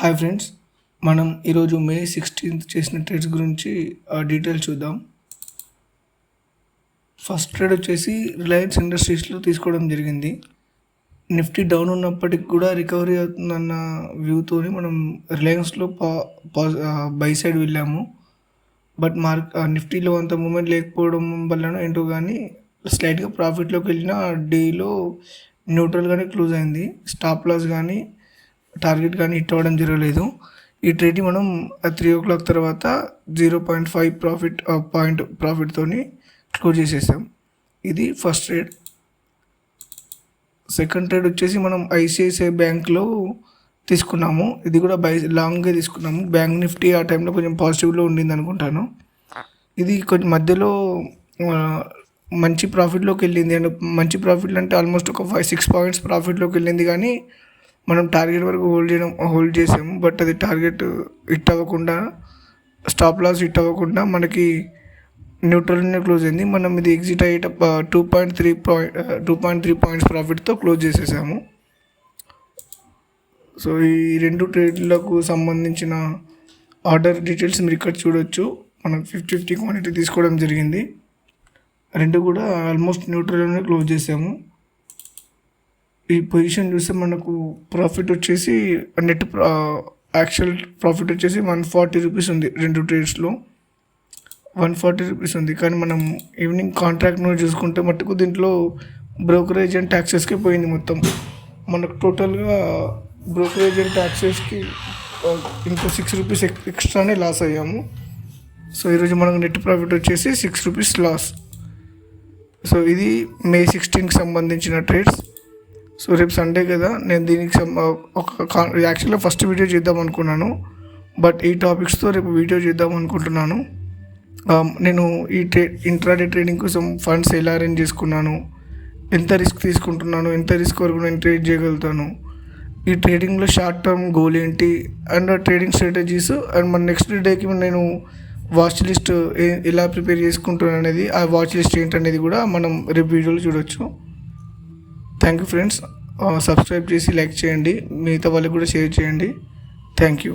Hi friends, మనం ఈరోజు మే 16th చేసిన ట్రేడ్స్ గురించి డీటెయిల్ చూద్దాం. ఫస్ట్ ట్రేడ్ వచ్చేసి రిలయన్స్ ఇండస్ట్రీస్లో తీసుకోవడం జరిగింది. నిఫ్టీ డౌన్ ఉన్నప్పటికి కూడా రికవరీ అవుతుందన్న వ్యూతోని మనం రిలయన్స్లో బై సైడ్ వెళ్ళాము. బట్ నిఫ్టీలో అంత మూమెంట్ లేకపోవడం వలన ఏంటో కానీ స్లైట్గా ప్రాఫిట్లోకి వెళ్ళిన డేలో న్యూట్రల్గానే క్లోజ్ అయింది. స్టాప్ లాస్ కానీ టార్గెట్ కానీ హిట్ అవ్వడం జరగలేదు. ఈ ట్రేడ్ని మనం 3 o'clock తర్వాత 0.5 పాయింట్ ప్రాఫిట్తోని క్లోజ్ చేసేసాం. ఇది ఫస్ట్ ట్రేడ్. సెకండ్ ట్రేడ్ వచ్చేసి మనం ఐసిఐసిఐ బ్యాంక్లో తీసుకున్నాము. ఇది కూడా లాంగ్గా తీసుకున్నాము. బ్యాంక్ నిఫ్టీ ఆ టైంలో కొంచెం పాజిటివ్లో ఉండింది అనుకుంటాను. ఇది కొంచెం మధ్యలో మంచి ప్రాఫిట్లోకి వెళ్ళింది. అండ్ మంచి ప్రాఫిట్లు అంటే ఆల్మోస్ట్ ఒక 5-6 points ప్రాఫిట్లోకి వెళ్ళింది. కానీ మనం టార్గెట్ వరకు హోల్డ్ చేసాము. బట్ అది టార్గెట్ హిట్ అవ్వకుండా, స్టాప్ లాస్ హిట్ అవ్వకుండా మనకి న్యూట్రల్నే క్లోజ్ అయింది. మనం ఇది ఎగ్జిట్ అయ్యేట 2.3 points ప్రాఫిట్తో క్లోజ్ చేసేసాము. సో ఈ రెండు ట్రేడ్లకు సంబంధించిన ఆర్డర్ డీటెయిల్స్ మీరు ఇక్కడ చూడొచ్చు. మనం 50 క్వాంటిటీ తీసుకోవడం జరిగింది. రెండు కూడా ఆల్మోస్ట్ న్యూట్రల్లోనే క్లోజ్ చేసాము. ఈ పొజిషన్ చూస్తే మనకు ప్రాఫిట్ వచ్చేసి నెట్ యాక్చువల్ ప్రాఫిట్ వచ్చేసి 140 రూపీస్ ఉంది. రెండు ట్రేడ్స్లో 140 రూపీస్ ఉంది. కానీ మనం ఈవినింగ్ కాంట్రాక్ట్ను చూసుకుంటే మటుకు దీంట్లో బ్రోకరేజ్ అండ్ ట్యాక్సెస్కి పోయింది మొత్తం. మనకు టోటల్గా బ్రోకరేజ్ అండ్ ట్యాక్సెస్కి ఇంకో 6 రూపీస్ ఎక్స్ట్రానే లాస్ అయ్యాము. సో ఈరోజు మనకు నెట్ ప్రాఫిట్ వచ్చేసి 6 రూపీస్ లాస్. సో ఇది మే 16కి సంబంధించిన ట్రేడ్స్. సో రేపు సండే కదా, నేను దీనికి యాక్చువల్గా ఫస్ట్ వీడియో చేద్దాం అనుకున్నాను. బట్ ఈ టాపిక్స్తో రేపు వీడియో చేద్దాం అనుకుంటున్నాను. నేను ఈ ఇంట్రాడే ట్రేడింగ్ కోసం ఫండ్స్ ఎలా అరేంజ్ చేసుకున్నాను, ఎంత రిస్క్ తీసుకుంటున్నాను, ఎంత రిస్క్ వరకు నేను ట్రేడ్ చేయగలుగుతాను, ఈ ట్రేడింగ్లో షార్ట్ టర్మ్ గోల్ ఏంటి, అండ్ ట్రేడింగ్ స్ట్రాటజీస్, అండ్ మన నెక్స్ట్ డేకి నేను వాచ్ లిస్ట్ ఎలా ప్రిపేర్ చేసుకుంటున్నాను అనేది, ఆ వాచ్ లిస్ట్ ఏంటనేది కూడా మనం రేపు వీడియోలో చూడొచ్చు. Thank you friends. సబ్స్క్రైబ్ చేసి లైక్ చేయండి, మిగతా వాళ్ళకి కూడా షేర్ చేయండి. Thank you.